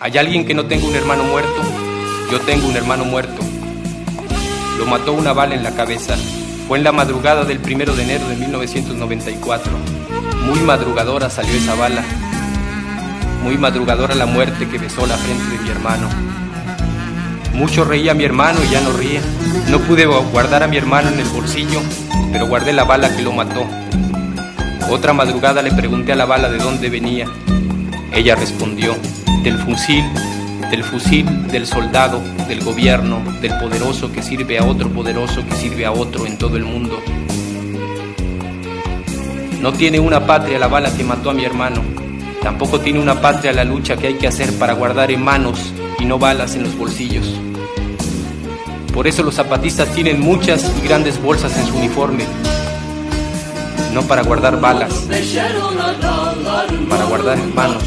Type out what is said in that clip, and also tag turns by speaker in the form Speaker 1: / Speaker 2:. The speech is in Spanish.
Speaker 1: ¿Hay alguien que no tenga un hermano muerto? Yo tengo un hermano muerto. Lo mató una bala en la cabeza. Fue en la madrugada del 1 de enero de 1994. Muy madrugadora salió esa bala. Muy madrugadora la muerte que besó la frente de mi hermano. Mucho reía mi hermano y ya no ríe. No pude guardar a mi hermano en el bolsillo, pero guardé la bala que lo mató. Otra madrugada le pregunté a la bala de dónde venía. Ella respondió: del fusil, del soldado, del gobierno, del poderoso que sirve a otro poderoso que sirve a otro en todo el mundo. No tiene una patria la bala que mató a mi hermano. Tampoco tiene una patria la lucha que hay que hacer para guardar en manos y no balas en los bolsillos. Por eso los zapatistas tienen muchas y grandes bolsas en su uniforme, no para guardar balas, para guardar en manos.